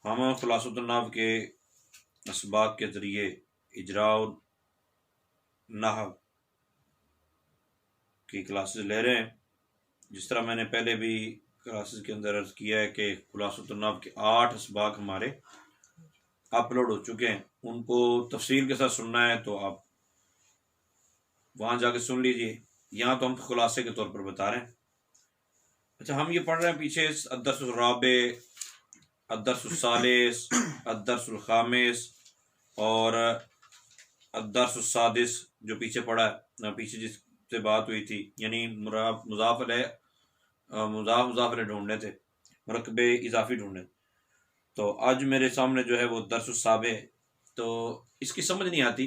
हम खुलासतुन नहव के असबाक के ज़रिए इजराउल नहव की क्लासेस ले रहे हैं। जिस तरह मैंने पहले भी क्लासेस के अंदर अर्ज़ किया है कि खुलासतुन नहव के 8 असबाक हमारे अपलोड हो चुके हैं। उनको तफसील के साथ सुनना है तो आप वहाँ जाके सुन लीजिए। यहाँ तो हम खुलासे के तौर पर बता रहे हैं। अच्छा, हम ये पढ़ रहे हैं पीछे अद्दर्सुल राबे, अद्दर्सुल सालिस, अद्दर्सुल खामिस और अद्दर्सुल सादिस जो पीछे पढ़ा है, पीछे जिससे बात हुई थी, यानी मुजाफ ढूंढने थे, मुरकबे इजाफी ढूंढने। तो आज मेरे सामने जो है वो दर्सुल साबे। तो इसकी समझ नहीं आती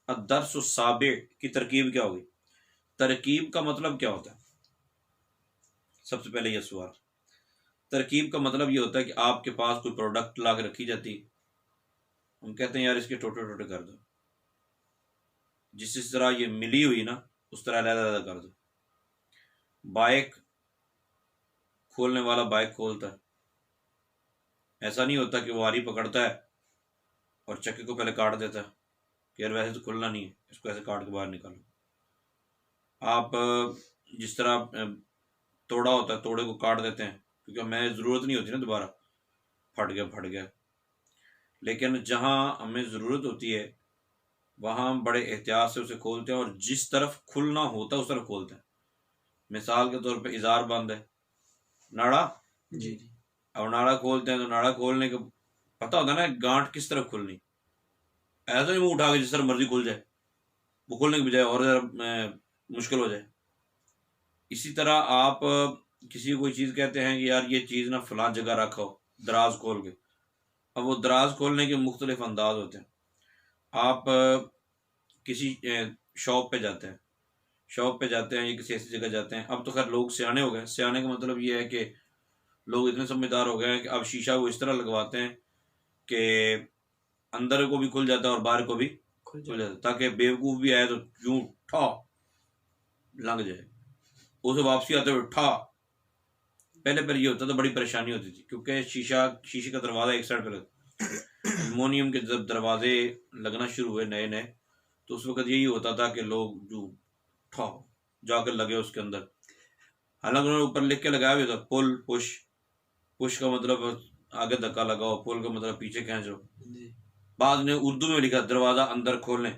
अद्दर्सुल साबे की तरकीब क्या होगी। तरकीब का मतलब क्या होता है? सबसे पहले यह सवाल। तरकीब का मतलब ये होता है कि आपके पास कोई प्रोडक्ट ला के रखी जाती, हम कहते हैं यार इसके टोटे टोटे कर दो, जिस तरह ये मिली हुई ना उस तरह अलग कर दो। बाइक खोलने वाला बाइक खोलता है, ऐसा नहीं होता कि वो आरी पकड़ता है और चक्के को पहले काट देता है कि यार वैसे तो खुलना नहीं है, इसको ऐसे काट के बाहर निकालो। आप जिस तरह तोड़ा होता है, तोड़े को काट देते हैं क्योंकि हमें ज़रूरत नहीं होती ना, दोबारा फट गया। लेकिन जहाँ हमें ज़रूरत होती है वहाँ हम बड़े एहतियात से उसे खोलते हैं और जिस तरफ खुलना होता है उस तरफ खोलते हैं। मिसाल के तौर पे इजार बंद है, नाड़ा जी, अब नाड़ा खोलते हैं तो नाड़ा खोलने का पता होता है ना गांठ किस तरफ खुलनी। ऐसा नहीं मुंह उठा के जिस तरह मर्जी खुल जाए, वो खोलने की बजाय और ज़रा मुश्किल हो जाए। इसी तरह आप किसी को कोई चीज़ कहते हैं कि यार ये चीज़ ना फलां जगह रखो दराज खोल के। अब वो दराज खोलने के मुख्तलिफ अंदाज होते हैं। आप किसी शॉप पे जाते हैं, या किसी ऐसी जगह जाते हैं। अब तो खैर लोग सियाने हो गए। सियाने का मतलब ये है कि लोग इतने समझदार हो गए हैं कि अब शीशा वो इस तरह लगवाते हैं कि अंदर को भी खुल जाता है और बाहर को भी खुल जाता है, ताकि बेवकूफ़ भी आए तो यूं ठा लग जाए, उसे वापसी आते हुए ठा। पहले ये होता था, बड़ी परेशानी होती थी क्योंकि शीशे का दरवाज़ा एक साइड पर लगा। एल्युमिनियम के जब दरवाजे लगना शुरू हुए नए तो उस वक्त यही होता था कि लोग जो ठा जाकर लगे उसके अंदर। हालांकि उन्होंने ऊपर लिख के लगाया हुआ था पुल पुश। पुश का मतलब आगे धक्का लगाओ, पुल का मतलब पीछे खींचो। बाद ने उर्दू में लिखा दरवाज़ा अंदर खोलें,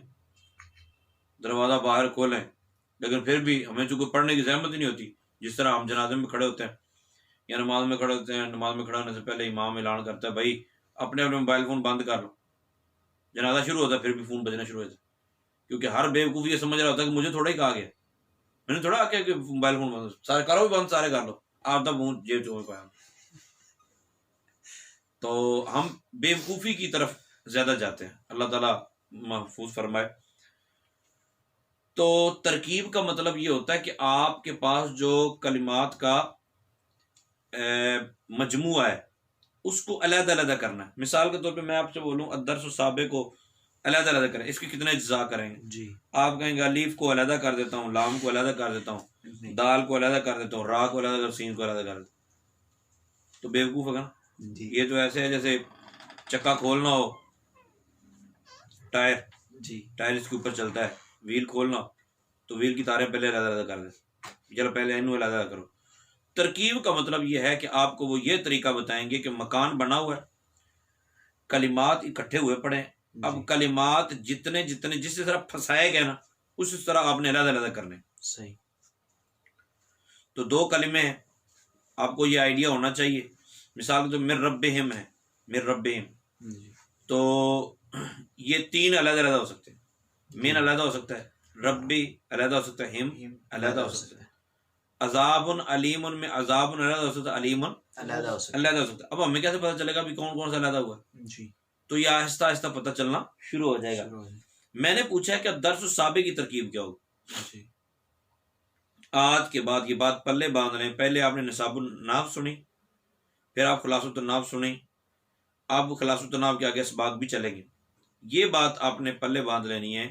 दरवाज़ा बाहर खोलें। लेकिन फिर भी हमें चूंकि पढ़ने की जहमत ही नहीं होती। जिस तरह हम जनाजे में खड़े होते हैं या नमाज में खड़े होते हैं, नमाज में खड़ा होने से पहले इमाम ऐलान करता है भाई अपने अपने मोबाइल फ़ोन बंद कर लो। जनाजा शुरू होता है फिर भी फ़ोन बजना शुरू होता है, क्योंकि हर बेवकूफ़ ये समझ रहा होता है कि मुझे थोड़ा ही कहा गया, मैंने थोड़ा आके कि मोबाइल फ़ोन बंद सारे करो, भी बंद सारे कर लो, आप तब फोन जेब चोर पाया। तो हम बेवकूफ़ी की तरफ ज़्यादा जाते हैं, अल्लाह ताला महफूज फरमाए। तो तरकीब का मतलब ये होता है कि आपके पास जो कलिमात का मजमुआ है उसको अलग-अलग करना है। मिसाल के तौर पे मैं आपसे बोलूं अद्दर्स साबे को अलग-अलग करें, इसके कितने अज्जा करेंगे जी। आप कहेंगे अलीफ को अलग कर देता हूँ, लाम को अलग कर देता हूँ, दाल को अलग कर देता हूँ, रा को अलग कर, सीन को अलग कर देता हूँ, तो बेवकूफ़ होगा जी। ये तो ऐसे है जैसे चक्का खोलना हो, टायर जी, टायर इसके ऊपर चलता है, व्हील खोलना तो व्हील की तारें पहले अलग कर दे, चलो पहले इन्हें अलग करो। तरकीब का मतलब यह है कि आपको वो ये तरीका बताएंगे कि मकान बना हुआ है, कलिमात इकट्ठे हुए पड़े हैं। अब कलिमात जितने जितने जिस तरह फंसाए गए ना उस तरह आपने अलग अलग करने। सही। तो 2 कलिमे हैं, आपको ये आइडिया होना चाहिए। मिसाल तो मिर रब्बिहिम है, मिर रब्बिहिम, तो ये 3 अलग अलग हो सकते हैं। मिन अलग हो सकता है, रब्बी अलग हो सकता है, हिम अलग हो सकता है, अजाबुन अलीमुन में अजाबुन अलग हो सकता है, अलीमुन अलग हो सकता है। अब हमें कैसे पता चलेगा भी कौन कौन सा अलग हुआ जी? तो ये आहिस्ता आहिस्ता पता चलना शुरू हो जाएगा। मैंने पूछा है कि दर्स साबे की तरकीब क्या होगी। आज के बाद ये बात पल्ले बांध लें। पहले आपने निसाबुन नाफ सुनी, फिर आप खुलासतुन नाफ सुनी, अब खुलासतुन नाफ के आगे असबाक भी चलेंगे। ये बात आपने पल्ले बांध लेनी है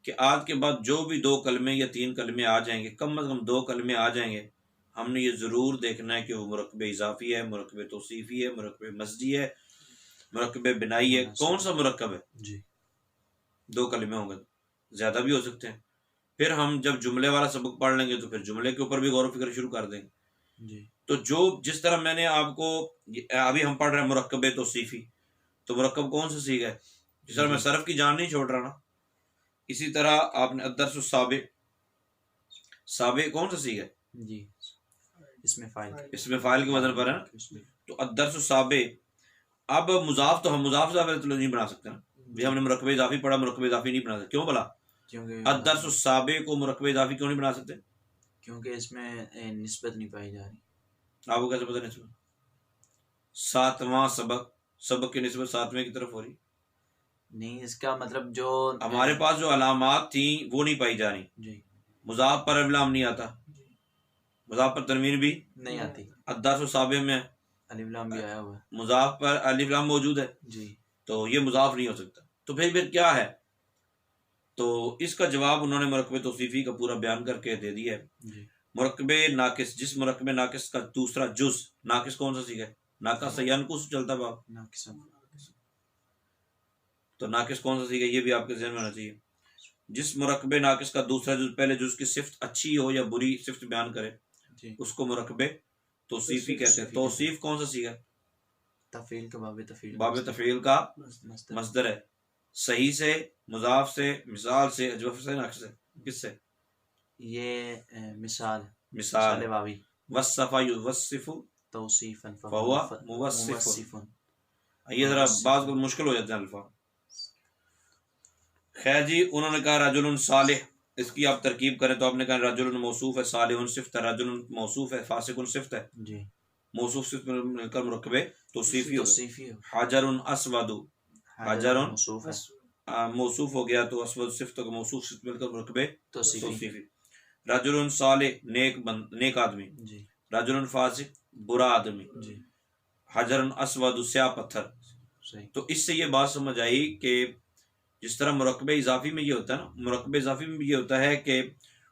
कि आज के बाद जो भी 2 कलमे या 3 कलमे आ जाएंगे, कम अज़ कम 2 कलमे आ जाएंगे, हमने ये ज़रूर देखना है कि वो मुरकबे इजाफ़ी है, मुरकबे तौसीफ़ी है, मुरकबे मज़दी है, मुरक्कब बिनाई है, कौन सा मुरक्कब है? जी 2 कलिमे होंगे, ज्यादा भी हो सकते हैं। फिर हम जब जुमले वाला सबक पढ़ लेंगे तो फिर जुमले के ऊपर भी गौर फिक्र शुरू कर देंगे जी। तो जो जिस तरह मैंने आपको अभी हम पढ़ रहे हैं मुरक्कब तौसीफी, तो मुरक्कब कौन सा सीखा है? जिस तरह मैं सरफ की जान नहीं छोड़ रहा ना, इसी तरह आपने अदरसु साबे, साबे कौन सा सीखा है? जी इसमें फाइल के वजन पर है ना, तो अदरसु साबे। अब मुजाफ तो हम मुजाफ तो नहीं बना सकते ना, भी हमने मुरक्कब इजाफी पढ़ा, मुरक्कब इजाफी नहीं बना सकते, क्यों भला? क्योंकि अदरसु साबे को मुरक्कब इजाफी क्यों नहीं बना सकते? क्योंकि इसमें निस्बत नहीं पाई जा रही। आपको कैसे पता निस्बत? 7वां सबक, सबक की निस्बत 7वें की तरफ हो रही नहीं, इसका मतलब जो हमारे पास जो अलामात थी वो नहीं पाई जा रही जी। मुजाफ पर अलिफ लाम नहीं आता, मुजाफ पर तनवीन भी नहीं आती, अदरसु साबे में अलिफ लाम भी आया हुआ है, मुजाफ पर अलिफ लाम मौजूद है जी। तो ये मुजाफ नहीं हो सकता। तो फिर क्या है? तो इसका जवाब उन्होंने मुरक्कब तौसीफी का पूरा बयान करके दे दिया है। मुरक्कब नाकिस, जिस मुरक्कब नाकिस का दूसरा जुज, नाकिस कौन सा सीखा है? नाकिस यनकुस चलता बाप, तो नाकिस कौन सा सीखा, ये भी आपके ज़हन में होना चाहिए। जिस मुरक्कब नाकिस का दूसरा जुज पहले जुज की सिफ्त अच्छी हो या बुरी सिफ्त बयान करे उसको मुरक्कब तौसीफी कहते हैं। तौसीफ कौन सा सीखा? तफील का बाब तफील का मस्दर है, सही से, मुजाफ से, मिसाल से, अजवफ से, नक्श से, किससे? ये मिसाल वावी वस्सफा युवस्सिफु तौसीफन फहुवा मुवस्सिफुन। ये जरा बात को मुश्किल हो जाते हैं अल्फाज। खैर जी, उन्होंने कहा रजुलन सालिह, इसकी आप तरकीब करें तो आपने कहा रजुलन मौसूफ है, सालिहुन सिफ्त है, रजुलन मौसूफ है, फासिकुन सिफ्त है जी। मौसूफ सिफ्त मिलकर मुरक्कबे तौसीफी हो गया। हाजरुन अस्वदु, हाजरुन मौसूफ हो गया तो अस्वद सिफ्त का मौसूफ सिफ्त मिलकर मुरक्कबे तौसीफी। रजुलन सालिह, नेक आदमी, रजुलन फासिक, बुरा आदमी, हाजरुन अस्वदु, स्याह पत्थर। तो इससे ये बात समझ आई कि जिस तरह मुरक्कब इजाफी में ये होता है ना, मुरक्कब इजाफी में ये होता है कि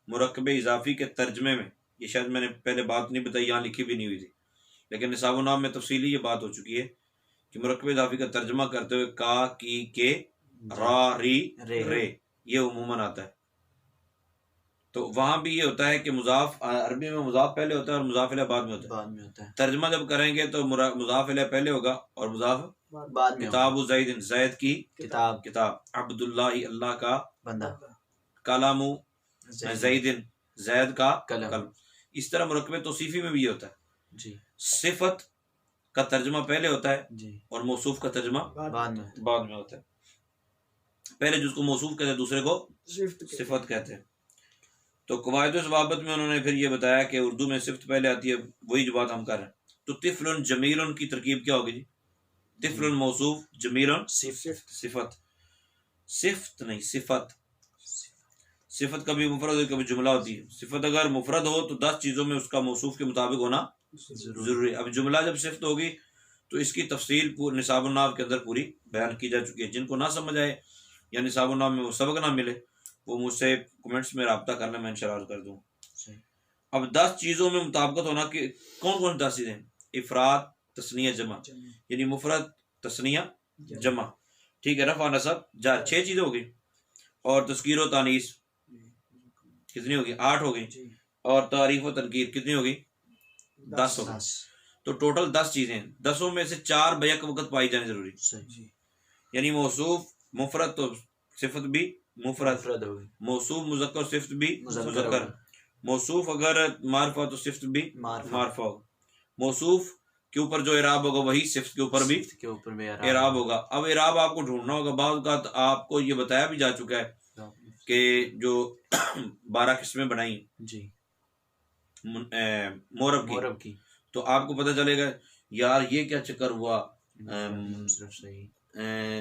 मुरक्कब इजाफी के तर्जमे में, ये शायद मैंने पहले बात नहीं बताई, यहाँ लिखी भी नहीं हुई थी, लेकिन निसाब नाम में तफसीली ये बात हो चुकी है कि मुरक्कब इजाफी का तर्जमा करते हुए का, की, के, रा, री, रे ये उमूमन आता है। तो वहां भी ये होता है कि मुजाफ, अरबी में मुजाफ पहले होता है और मुजाफ इलैह बाद में होता है। तर्जमा जब करेंगे तो मुजाफ इलैह पहले होगा और मुजाफ बाद में। किताबु ज़ैदिन, ज़ैद की किताब, अब्दुल्लाह अल्लाह का बंदा, कलामु ज़ैदिन, ज़ैद का कलम। इस तरह मुरक्कब तौसीफी में भी ये होता है जी। सिफत का तर्जमा पहले होता है जी और मौसूफ का तर्जमा बाद में होता है। पहले जिसको मौसूफ कहते हैं दूसरे को सिफत कहते हैं। तो कवायद ज़वाबित में उन्होंने फिर ये बताया कि उर्दू में सिफ्त पहले आती है, वही जो बात हम कर रहे हैं। तो तिफ़्लुन जमीलुन की तरकीब क्या होगी जी? तिफ़्लुन मौसूफ, जमीलुन सिफत, सिफ्त नहीं सिफत। सिफत कभी मुफरद कभी जुमला होती है। सिफत अगर मुफरद हो तो 10 चीज़ों में उसका मौसूफ के मुताबिक होना जरूरी है। अब जुमला जब सिफ्त होगी तो इसकी तफसील निसाबुन नाव के अंदर पूरी बयान की जा चुकी है। जिनको ना समझ आए या निसाबुन नाव में वो सबक ना मिले वो मुझसे कमेंट्स में रब्ता करना, मैं इंशाअल्लाह कर दूँ। अब 10 चीज़ों में मुताबिकत होना कि कौन कौन 10 चीज़ें? इफराद, तस्निया, जमा, यानी मुफरद, तस्निया, जमा, ठीक है, रफ़ा, नसब, जार, 6 चीज़ें हो गई। और तस्कीर व तानीस कितनी होगी? 8 हो गई। और तारीफ व तनकीर कितनी होगी? 10 हो गई। तो टोटल 10 चीज़ें, 10 में से 4 बैक वक़्त पाई जानी जरूरी, यानी मौसूफ मुफरद तो सिफत भी मुफरद हो गई, मौसूफ मुज़क्कर सिफ्त भी मुज़क्कर, मौसूफ अगर मारफा तो सिफ्त भी मारफा होगा, मौसूफ के ऊपर जो इराब होगा वही सिफ्त के ऊपर भी इराब होगा। अब इराब आपको ढूंढना होगा। बाद का आपको ये बताया भी जा चुका है कि जो 12 किस्में बनाई जी मोरब की, तो आपको पता चलेगा यार ये क्या चक्कर हुआ,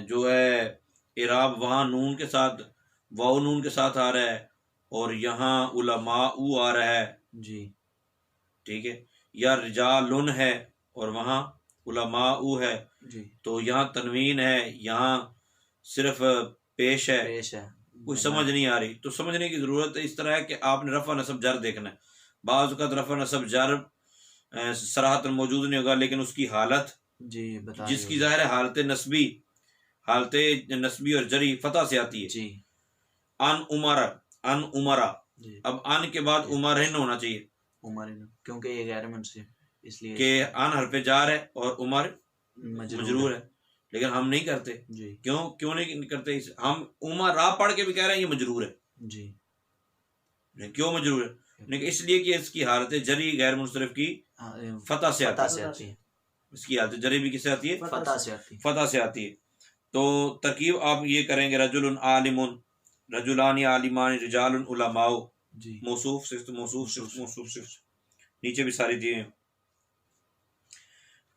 जो है इराब वहाँ नून के साथ, वाव नून के साथ आ रहा है और यहाँ उलमाउ आ रहा है जी, ठीक है, या रिजालुन है और वहाँ उलमाउ है जी। तो यहाँ तनवीन है, यहाँ सिर्फ पेश है, कुछ समझ नहीं आ रही। तो समझने की ज़रूरत है। इस तरह है कि आपने रफ़ा नसब जर देखना है। बाज़ वक़्त रफ़ा नसब जर सराहतन मौजूद नहीं होगा लेकिन उसकी हालत जी बता जिसकी ज़ाहिर है हालत नस्बी और जरी फतह से आती है। जी अन उमरा, जी अब अन के बाद उमरहिन होना चाहिए उमर क्योंकि ये गैर मुनसिब इसलिए कि अन हरफ जार है और उमर मजरूर मजरूर है, लेकिन हम नहीं करते। जी क्यों नहीं करते? हम उमरा पढ़ के भी कह रहे हैं ये मजरूर है। जी क्यों मजरूर है? लेकिन इसलिए कि इसकी हालत जरी गैर मुनसरिफ की फतह से फतह आती से है। आती है, इसकी हालत जरी भी किससे आती है? फतह से आती है। फतह से आती है। तो तरकीब आप ये करेंगे, रजुलन आलिमुन, रजुलानी आलिमान, रिजालुन उलमाओ, जी मौसूफ सिफ्त मौसूफ सिफ्त मौसूफ सिफ्त, नीचे भी सारी दिए हैं।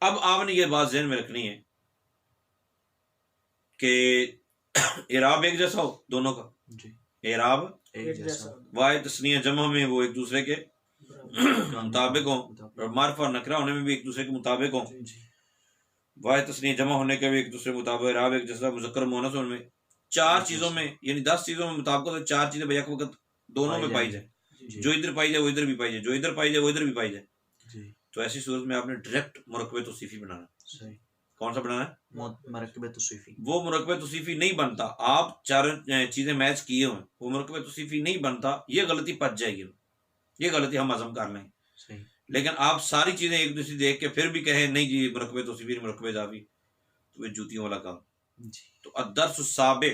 अब आपने ये बात ज़हन में रखनी है कि इराब एक जैसा हो दोनों का। जी इराब एक जैसा वाहिद तस्निया जमा में वो एक दूसरे के मुताबिक हो, और मार्फ और नकरा होने में भी एक दूसरे के मुताबिक हो। जी वाहिद तस्निया जमा होने के भी एक दूसरे के मुताबिक, इराब एक जैसा, मुज़क्कर मुअन्नस होने में, 4 चीज़ों में यानी 10 चीज़ों में मुताबिक, तो 4 चीज़ें बैक वक्त दोनों में पाई जाए। जी जो इधर पाई जाए वो इधर भी पाई जाए, जो इधर पाई जाए वो इधर भी पाई जाए। जी तो ऐसी सूरत में आपने डायरेक्ट मुरक्कबे तौसीफी बनाना। सही। कौन सा बनाना है? मरकबे तौसीफी। वो मुरक्कबे तौसीफी नहीं बनता। आप 4 चीजें मैच किए हुए, वो मुरक्कबे तौसीफी नहीं बनता। ये गलती पच जाएगी, ये गलती हम हजम कर लें। सही। लेकिन आप सारी चीजें एक दूसरे देख के फिर भी कहें नहीं जी मुरक्कबे तौसीफी मुरक्कबे जाफी, तो वे जूतियों वाला काम। तो अदरस साबे,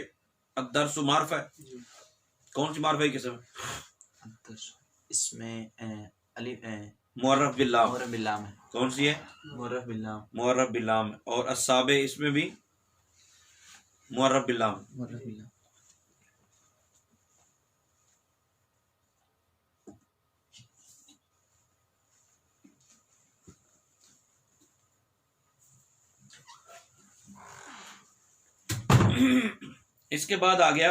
अदरस मार्फ है। कौन सी मार्फ है किस्म? इसमें अलिफ मुअर्रफ बिल्लाम। मुअर्रफ बिल्लाम है। कौन सी है? मुअर्रफ बिल्लाम। मुअर्रफ बिल्लाम। और अस्साबे इसमें भी मुअर्रफ बिल्लाम। मुअर्रफ बिल्लाम। इसके बाद आ गया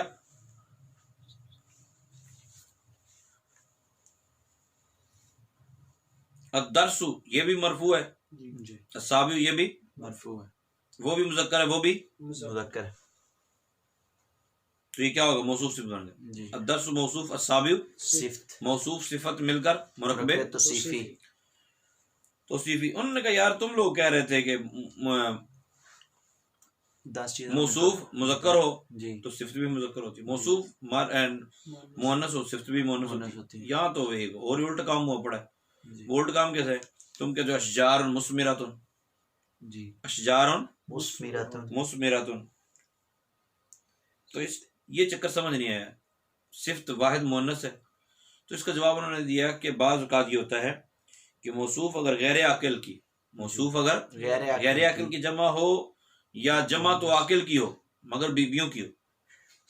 अदरसु, ये भी मरफू है। जी अस्साबी ये भी मरफू है। वो भी मुज़क्कर है, वो भी मुज़क्कर। तो ये क्या होगा? मौसूफ सिफत बन गया। जी अदरसु मौसूफ, अस्साबी सिफ्त मौसूफ सिफत मिलकर मुरक्कबे तौसीफी। तौसीफी। उन्होंने कहा यार तुम लोग कह रहे थे कि 10 चीज़ें मौसूफ मुज़क्कर हो जी तो सिफत भी मुज़क्कर होती है, मौसूफ मुअन्नस हो सिफत भी मुअन्नस मुअन्नस होती होती है। है। यहाँ तो एक और ही उल्टा काम हुआ पड़ा है। जी वो उल्टा काम कैसे है? तुम कहते हो अशजार मुस्मिरातुन, जी अशजार मुस्मिरातुन। मुस्मिरातुन, तो इस ये चक्कर समझ नहीं आया। सिफ्त वाहिद मुअन्नस है, तो इसका जवाब उन्होंने दिया कि बाज़ औक़ात ये होता है कि मौसूफ अगर गैर आकिल की, मौसूफ अगर गैर आकिल की जमा हो, या जमा तो आकिल की हो मगर बीबियों की हो।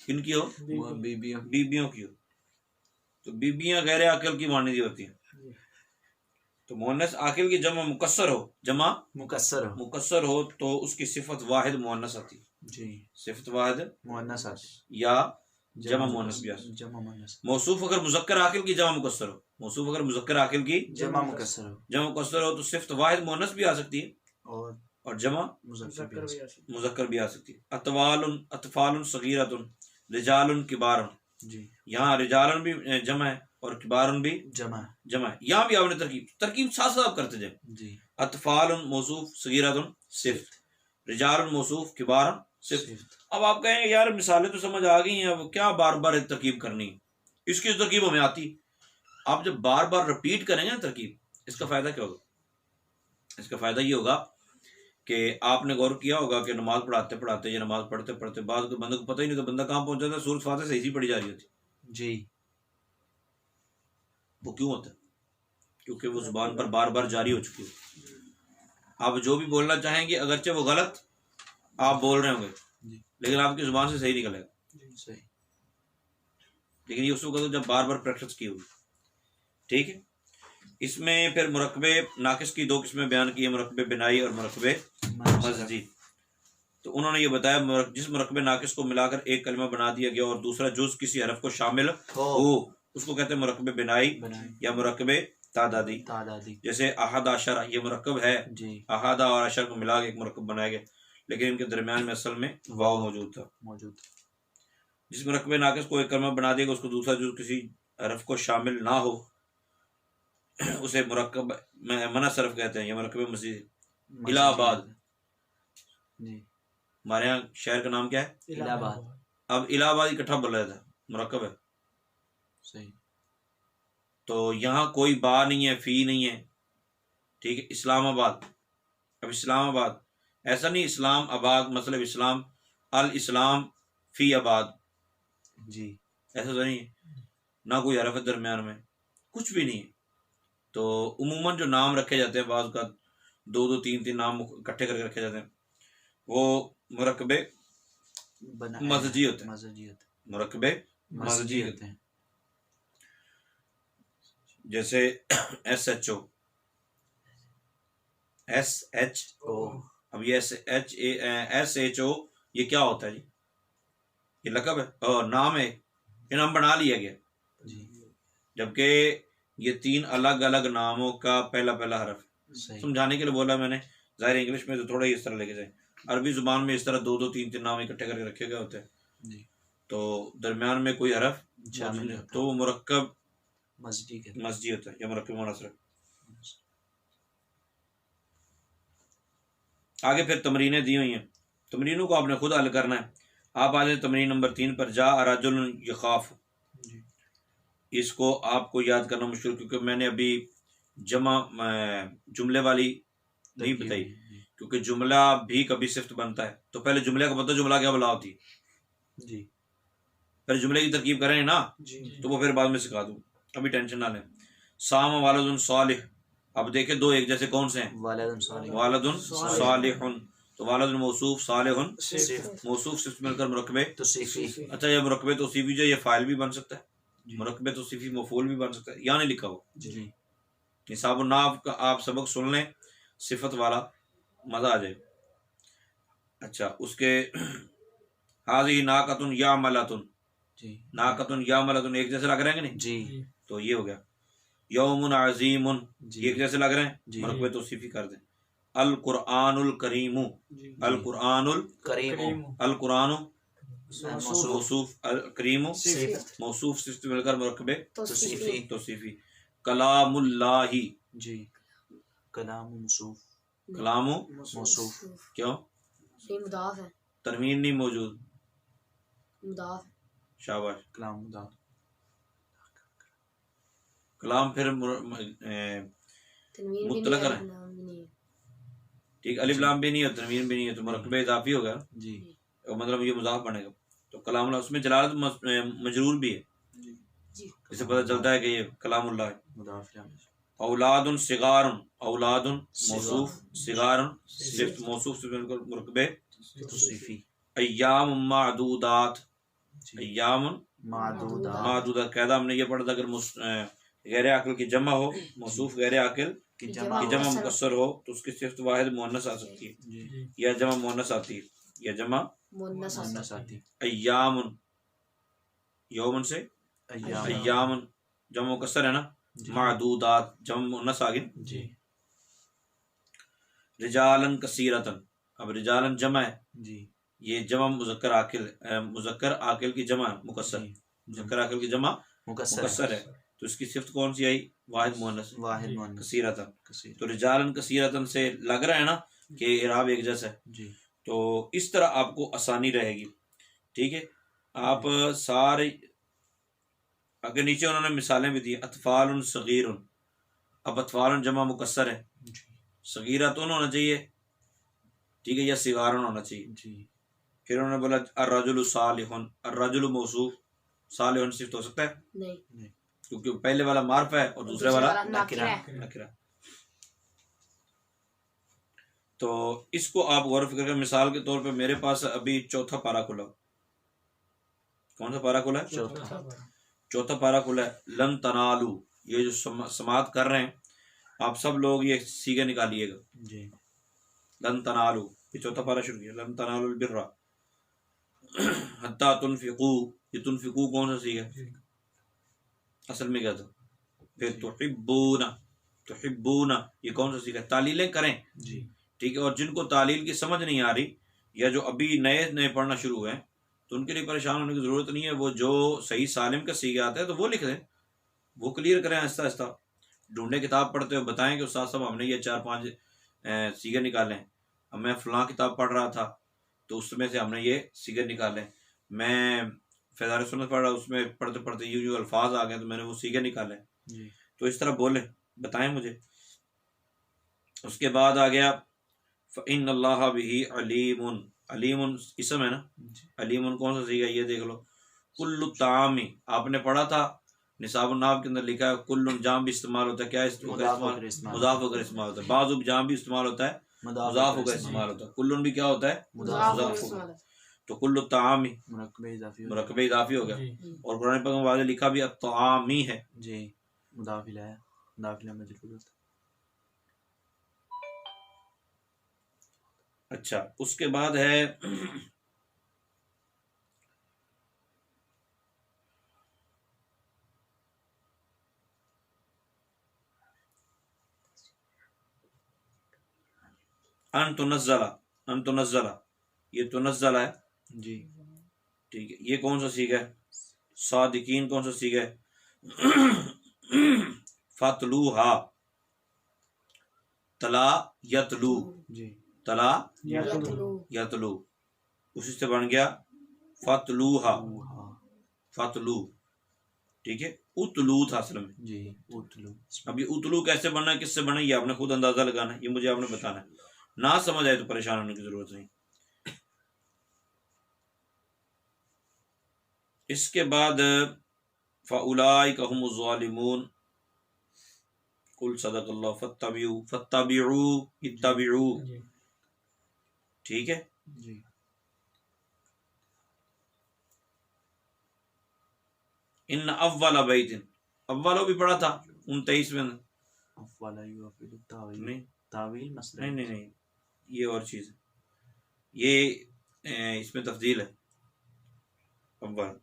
किनकी हो? बीबियों की हो। तो बीबियां गैर आकिल की मानी होती हैं। तो मुअन्नस आकिल की जमा मुकस्सर हो, जमा मुकस्सर हो तो उसकी सिफत वाहिद मुअन्नस आती है। जी सिफत वाहिद मुअन्नस आती या जमा मुअन्नस भी आ सकती है। जमा मुअन्नस। मौसूफ अगर मुज़क्कर आकिल की जमा मुकस्सर हो, मौसूफ अगर मुज़क्कर आकिल की जमा मुकस्सर हो जमा मुकस्सर हो तो सिफत वाहिद मुअन्नस भी आ सकती है और जमा मुज़क्कर भी आ सकती है। अतवालुन अतफालुन सगीरतुन, रिजालुन किबारुन। जी यहाँ रिजालुन भी जमा है और किबारुन भी जमा है। यहाँ भी आपने तरकीब साथ साथ करते जाए। जी अतफालुन मौसूफ, सगीरतुन सिफ्त, रिजालुन मौसूफ, किबारुन सिफ्त। अब आप कहेंगे यार मिसालें तो समझ आ गई हैं, अब क्या बार बार तरकीब करनी है? इसकी तरकीब हमें आती। आप जब बार बार रिपीट करेंगे ना तरकीब, इसका फायदा क्या होगा? इसका फायदा ये होगा कि आपने गौर किया होगा कि नमाज पढ़ाते पढ़ाते या नमाज पढ़ते पढ़ते बाद बंदे को पता ही नहीं, तो बंदा कहाँ पहुंच जाता है, सूरत फातिहा सही पढ़ी जा रही होती। जी वो क्यों होता है? क्योंकि वो जुबान पर बार बार जारी हो चुकी है। आप जो भी बोलना चाहेंगे अगरचे वो गलत आप बोल रहे होंगे, लेकिन आपकी जुबान से सही निकलेगा। सही। लेकिन ये उस वक्त जब बार बार प्रैक्टिस की होगी। ठीक है। इसमें फिर मुरक्कबे नाकिस की 2 किस्में बयान की है, मुरक्कबे बिनाई और मुरक्कबे मज़जी। तो उन्होंने ये बताया जिस मुरक्कबे नाकिस को मिलाकर एक कलमा बना दिया गया और दूसरा जुज़ किसी हरफ को शामिल हो उसको कहते हैं मुरक्कबे बिनाई या मुरक्कबे तादादी। जैसे अहद अशर ये मुरक्कब है, अहदा और अशर को मिला के एक मुरक्कब बनाया गया, लेकिन इनके दरमियान में असल में वाव मौजूद था। जिस मुरक्कबे नाकिस को एक कलमा बना दिया उसको दूसरा जुज़ किसी हरफ को शामिल ना हो उसे मुरक्कब मना सरफ कहते हैं या मुरक्कब मज़ीद। इलाहाबाद जी। हमारे यहाँ शहर का नाम क्या है? इलाहाबाद। अब इलाहाबाद इकट्ठा बोला जाता है, मुरक्कब है। सही। तो यहाँ कोई बा नहीं है, फी नहीं है, ठीक है। इस्लामाबाद, अब इस्लामाबाद ऐसा नहीं इस्लाम आबाद, मतलब इस्लाम अल इस्लाम फी आबाद, जी। ऐसा तो नहीं है। ना कोई हरफ है दरमियान में, कुछ भी नहीं है। तो उमूमन जो नाम रखे जाते हैं, बाज़ का दो दो तीन तीन नाम इकट्ठे करके रखे जाते हैं, वो मुरक्कबे मज़जी होते हैं। मज़जी होते हैं। मुरक्कबे मज़जी होते हैं। जैसे SHO, SHO, अब ये SHO ये क्या होता है जी? ये लक़ब है और नाम है, ये नाम बना लिया गया जी। जबकि ये तीन अलग अलग नामों का पहला पहला हरफ है। समझाने के लिए बोला मैंने, ज़ाहिर इंग्लिश में तो थोड़ा ही इस तरह लेके जाए, अरबी ज़ुबान में इस तरह दो दो तीन तीन नाम इकट्ठे करके रखे गए होते हैं जी। तो दरमियान में कोई हरफ तो वो मुरक्कब मज़जी होता है या मुरक्कब मुनसरफ। आगे फिर तमरीनें दी हुई हैं, तमरीनों को आपने खुद हल करना है। आप आ जाए तमरीन नंबर 3 पर, जा रजुल यखाफ। इसको आपको याद करना मुश्किल, क्योंकि मैंने अभी जमा जुमले वाली नहीं बताई, क्योंकि जुमला भी कभी सिफ्त बनता है। तो पहले जुमले का पता, जुमला क्या बला होती है जी, पहले जुमले की तरकीब करें ना जी। तो वो फिर बाद में सिखा दूँ, अभी टेंशन ना लें। साम वालदुन सालिह, अब देखें दो एक जैसे कौन से हैं? वालदुन सालिहुन, तो वालदुन मौसूफ, सालिहुन मौसूफ, सिर्फ मिलकर मुरक्कबे तौसीफी। अच्छा, ये मुरक्कबे तौसीफी जो ये फाइल भी बन सकता है, मुरक्कबे तौसीफी मफूल भी बन सकता है, यहाँ नहीं लिखा हो जी। निसाब नाफ का आप सबक सुन लें, सिफत वाला, मजा आ जाए। अच्छा, उसके हाजी नाकतुन या मलातुन, नाकतुन या मलातुन एक जैसे लग रहे हैं कि नहीं जी, तो ये हो गया। यौमुन अज़ीमुन एक जैसे लग रहे हैं, मुरक्कबे तौसीफी कर दें। अल कुरआनुल करीमु, अल कुरआनुल करीमु, अल कुरानु मौसूफ, अल करीमु मौसूफ, सिफ्त मिलकर मुरक्कबे तौसीफी। कलामुल्लाही जी, कलामु मौसूफ, कलामु मौसूफ, क्यों? मुदाफ है, तनवीन नहीं मौजूद, मुदाफ, शाबाश। कलाम मुदाफ, कलाम फिर मुतलक है, ठीक, अलिफ लाम भी नहीं है, तनवीन भी नहीं है, तो मुरक्कबे इजाफी होगा जी, मतलब ये मुजाफ बनेगा। तो कलामुल्लाह, उसमें जलालत मजरूर भी है, इससे पता चलता है कि ये कलामुल्लाह है। औलादुन सिगारुन, औलादुन मौसूफ, सिगारुन सिफ्त मौसूफ से मिलकर मुरक्कबे तौसीफी। अय्याम मादूदात, अय्याम मादूदात, कायदा हमने ये पढ़ा था, अगर गैर आकिल की जमा हो, मौसूफ गैर आकिल की जमा मुकस्सर हो तो उसकी सिफ्त वाहिद मुअन्नस आ सकती है, या जमा मुअन्नस आती है, या जमा मुअन्नस आती है। अय्यामुन, यौमन से अय्यामुन जमा मुकस्सर है ना, मादूदात जमा मुअन्नस आ गई जी। रिजालन कसीरतन, अब रिजालन जमा है जी, ये जमा मुज़क्कर आकिल की जमा मुकस्सर, मुज़क्कर आकिल की जमा मुकस्सर है, तो इसकी सिफ्त कौन सी आई? वाहिद मुअन्नस कसीरतन। तो रिजालन कसीरतन से लग रहा है ना कि इराब एक जैसा है जी, तो इस तरह आपको आसानी रहेगी, ठीक है। आप सारे आगे नीचे उन्होंने मिसालें भी दी, अतफालुन सगीरुन, अब अतफालुन जमा मुकस्सर है, सगीरतुन होना चाहिए, ठीक है, या सिगारुन होना चाहिए जी। फिर उन्होंने बोला अर्रजुलु सालिहुन, अर्रजुलु मौसूफ, सालिहुन सिफ्त हो सकता है नहीं, क्योंकि पहले वाला मार्फ है और दूसरे वाला नकिरा। तो इसको आप गौर फिक्र करें। मिसाल के तौर पे मेरे पास अभी चौथा पारा खुला, कौन सा पारा खुला है? चौथा पारा खुला है। लन तनालू, ये जो समात कर रहे हैं आप सब लोग, ये सीगे निकालिएगा जी। लन तनालू, ये चौथा पारा शुरू किया। लन तनालुल बिर्रा हत्ता तुनफिकू, ये तुनफिकू कौन सा सीगा? असल में क्या था? फिर तुहिब्बूना, तुहिब्बूना ये कौन सा सीखा? तालीलें करें जी, ठीक है। और जिनको तालील की समझ नहीं आ रही या जो अभी नए नए पढ़ना शुरू हुए हैं, तो उनके लिए परेशान होने की ज़रूरत नहीं है। वो जो सही सालिम का सीखा आता है तो वो लिख दें, वो क्लियर करें आहिस्ता आहिस्ता। ढूंढे किताब पढ़ते हो, बताएं कि उस्ताद साहब हमने ये 4-5 सीखे निकाले हैं, अब मैं फलां किताब पढ़ रहा था तो उसमें से हमने ये सीगे निकाले, मैं फैज़ान सुन्नत पढ़ रहा, उसमें पढ़ते पढ़ते यूं अल्फाज आ गए तो मैंने वो सीगे निकाले। जी तो इस तरह बोले, बताएं मुझे। उसके बाद आ गया फ़इन्नल्लाह बिही अलीमुन, अलीमुन इसम है ना, जी अलीमुन कौन सा सीगा, ये देख लो। कुल्लु तामी आपने पढ़ा था, निसाबुन नाव के अंदर लिखा है कुल्लुन जाम भी इस्तेमाल होता है, क्या मुदाफ होकर इस्तेमाल मुजाफ होकर इस्तेमाल होता है, बाज़ु जाम भी इस्तेमाल होता है, मुजाफ होकर इस्तेमाल होता है, कुल्लुन भी क्या होता है, मुदाफ मुजाफ होकर होकर। तो कुल्लु तामी मुरक्कबे इजाफी हो मुरक्कब इजाफी हो गया, जी। और कुरान पाक में वाज़ेह लिखा भी अत्तामी है। जी मुदाफिल है, मुदाफिल मजरूर होता अच्छा, उसके बाद है अन तुनज़्ज़ला, ये तुनज़्ज़ला है, है। जी ठीक है। ये कौन सा सीगा है, सादिकीन कौन सा सीगा है, फतलूहा, तला यतलू, जी तला यतलू यतलू, उसी से बन गया फतलूहा, ऊहा फतलू, ठीक है। उतलू था असल में। जी उतलू अब ये उतलू कैसे बनना है, किससे बना है, ये आपने खुद अंदाजा लगाना है, ये मुझे आपने बताना है। ना समझ आए तो परेशान होने की जरूरत नहीं। इसके बाद फ़उलाइका हुमुज़ ज़ालिमून, कुल सदक़ल्लाह फत्तबिऊ, फत्तबिऊ इत्तबिऊ, ठीक है। जी इन अव्वल बैतिन, अव्वलो भी पढ़ा था 29 में। अफ़्वला युफ़िलु तावील, नहीं तावील मसला नहीं नहीं नहीं, ये और चीज़ है, ये इसमें तफजील है। अव्वल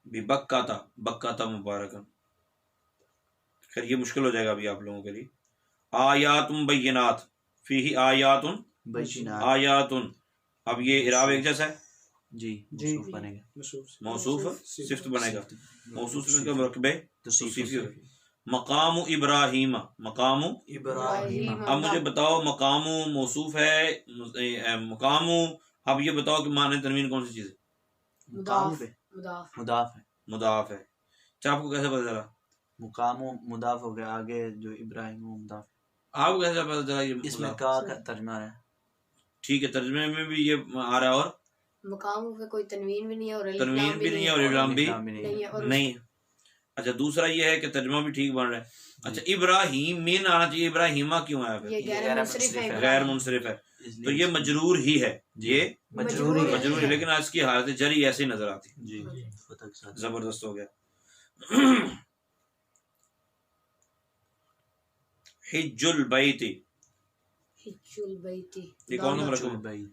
भी बक्का था मुबारकन। खैर ये मुश्किल हो जाएगा अभी आप लोगों के लिए। आयातुम बैयिनात, फीही आयातुन बैचिनात। आयातुन, अब ये इराब एक जैसा है, जी मौसूफ बनेगा, मौसूफ सिफ्त बनेगा, मौसूफ में क्या मुरक्कबे तौसीफ़ तौसीफ़ी होगा। मकामु इब्राहीम, मकामु, इब्राहीम अब मुझे बताओ मकामु मौसूफ है, मकामु, अब ये बताओ कि माने तनवीन कौन सी चीज़ है, मुदाफ पे मुदाफ मुदाफ है, मुदाफ है। अच्छा आपको कैसे पता चला, मुकामो मुदाफ हो गया, आगे जो इब्राहिम वो मुदाफ है। आपको कैसे पता चला ये इसमें मुदाफ? का तर्जमा है। ठीक है, तर्जमे में भी ये आ रहा है, और मकाम पे कोई तनवीन भी नहीं है और अलिफ तनवीन लाम भी नहीं है और और इब्राम भी इब्राहिम नहीं नहीं है। है और नहीं है। अच्छा दूसरा ये है कि तर्जमा भी ठीक बन रहा है। अच्छा इब्राहिम मीन आना चाहिए, इब्राहिमा क्यों आया ये फिर, गैर मुंसरिफ है, गैर मुनसरिफ है, तो ये मजरूर ही है, ये मजरूरी है। मजरूर है, लेकिन आज की हालत जरी ऐसी नजर आती है। जी फतह के साथ। जबरदस्त हो गया। हिज्जुल बैती, हिज्जुल बैती, ये कौन सा हिज्जुल रकम, बैत,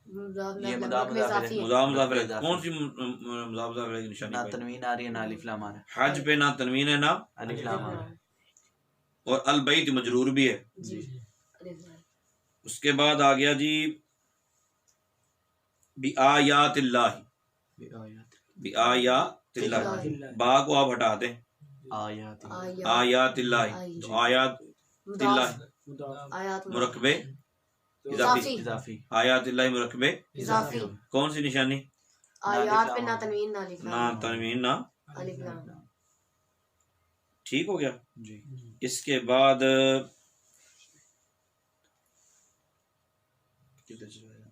मुदाफ ये में मुदाफ इजाफी है। मुदाफ मुजाफिर है, इजाफी। कौन सी मुदाफ मुजाफिर की निशानी ना पाई? तनवीन आ रही है ना अलिफ लाम आ रहा हज पे ना तनवीन है ना, है, अलिफ लाम आ रहा है। और अल बैत मजरूर भी है। जी अलिफ लाम। उसके बाद आ गया जी बि आयातिल्लाह, भी आयात बि आयातिल्लाह, बा को आप हटा दें, आयात आयातिल्लाह, तो आयात मुदाफ आयात मुरक्कबे इजाफी, इजाफी आयातिल्लाह मुरक्कबे इजाफी, कौन सी निशानी, आयात पे ना तनवीन ना अलिफ ना लाम, तनवीन ना, अलिफ लाम। ठीक हो गया। जी इसके बाद किधर चला गया?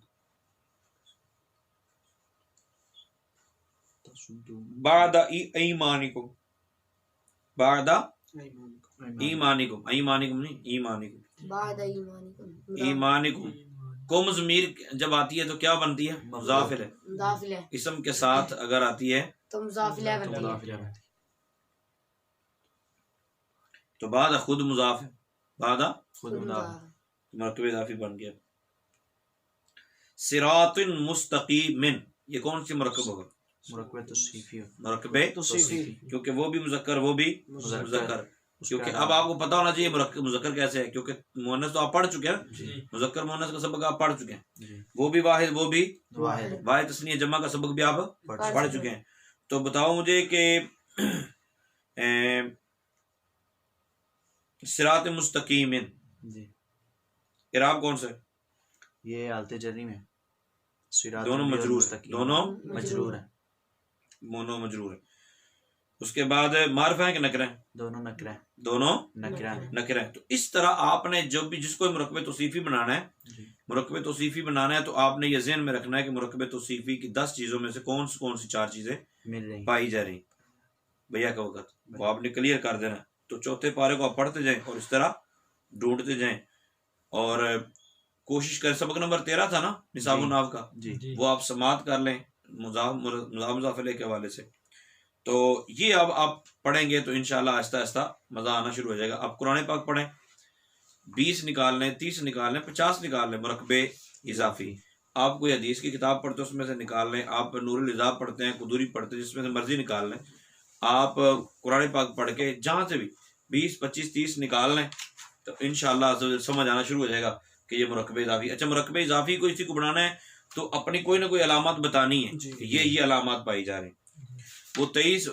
बादा ईमानिकुम, बादा ईमानिकुम, ईमानिकुम नहीं ईमानिकुम, बाद ईमानिकुम, ईमानिकुम को ज़मीर जब आती है तो क्या बनती है, मुज़ाफिर है। मुदाफिल है इसम के साथ अगर आती है तो मुजाफिल है बनती है। मुदाफ इला है। तो बादा खुद मुज़ाफ है, बादा खुद मुदाफ मरकब इजाफी बन गया। सिरातिन मुस्तकीमिन, ये कौन सी मरकब होगा, मुरक्कबे तौसीफी हो। मरकबे तौसीफी क्योंकि वो भी मुज़क्कर वो भी मुज़क्कर, क्योंकि अब आपको पता होना चाहिए मुज़क्कर कैसे है, क्योंकि मुअन्नस तो आप पढ़ चुके हैं, मुज़क्कर मुअन्नस का सबक आप पढ़ चुके हैं, जी वो भी वाहिद वो भी वाहिद वाहिद तस्नीया जमा का सबक भी आप पढ़ चुके हैं। तो बताओ मुझे कि सिरात मुस्तकीम, जी इराब कौन सा है? ये हालत जरी में सिरात दोनों भी और मजरूर है, मुस्तकीम दोनों मजरूर है, मोनो मजरूर है। उसके बाद मारफा है कि नकरा है? दोनों नकरा है, दोनों नकरा है। नकरा है। तो इस तरह आपने जब भी जिसको मुरकबे तौसीफी बनाना है, जी मुरकबे तौसीफी बनाना है, तो आपने ये ज़हन में रखना है कि मुरकबे तौसीफी की 10 चीज़ों में से कौन सी 4 चीज़ें मिल रही पाई जा रही। भैया का वक्त वो आपने क्लियर कर देना है। तो चौथे पारे को आप पढ़ते जाएं और इस तरह ढूंढते जाएं, और कोशिश करें। सबक नंबर 13 था ना निसाबुन नाव का, जी वो आप समात कर लें मुजाफले के हवाले से। तो ये अब आप पढ़ेंगे तो इंशाल्लाह आहिस्ता आहिस्ता मजा आना शुरू हो जाएगा। आप कुरान पाक पढ़ें, 20 निकाल लें, 30 निकाल लें, 50 निकाल लें मुरकबे इजाफी। आप कोई हदीस की किताब पढ़ते हैं उसमें से निकाल लें, आप नूरुल इजाब पढ़ते हैं, कुदूरी पढ़ते हैं, जिसमें से मर्जी निकाल लें। आप कुरान पाक पढ़ के जहाँ से भी 20, 25, 30 निकाल लें तो इंशाल्लाह समझ आना शुरू हो जाएगा कि ये मुरकबे इजाफी। अच्छा, मुरकबे इजाफी को इसी को बनाना है तो अपनी कोई ना कोई अलामत बतानी है कि ये अलामत पाई जा रही। वो 23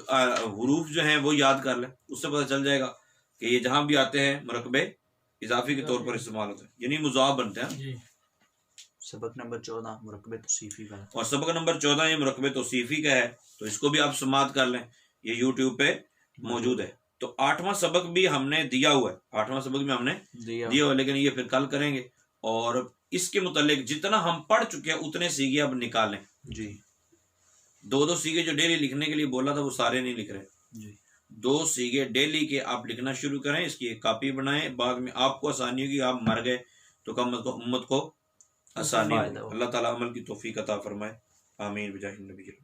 हुरूफ जो हैं वो याद कर लें, उससे पता चल जाएगा कि ये जहां भी आते हैं मुरकबे इजाफी के तौर पर इस्तेमाल होते हैं, यानी मुजाफ बनते हैं। सबक नंबर 14 मुरकबे तौसीफी का, और सबक नंबर 14 ये मुरकबे तौसीफी का है, तो इसको भी आप समात कर लें, ये यूट्यूब पे मौजूद है। तो 8वां सबक भी हमने दिया हुआ है, 8वां सबक भी हमने दिया हुआ है, लेकिन ये फिर कल करेंगे। और इसके मुतालिक जितना हम पढ़ चुके हैं उतने सीगे अब निकालें। जी 2-2 सीगे जो डेली लिखने के लिए बोला था वो सारे नहीं लिख रहे। जी 2 सीगे डेली के आप लिखना शुरू करें, इसकी एक कॉपी बनाएं, बाद में आपको आसानी होगी। आप मर गए तो कम अज़ कम उम्मत को आसानी होगी। अल्लाह ताला अमल की तौफीक अता फरमाए, आमीन बिजाहि नबी।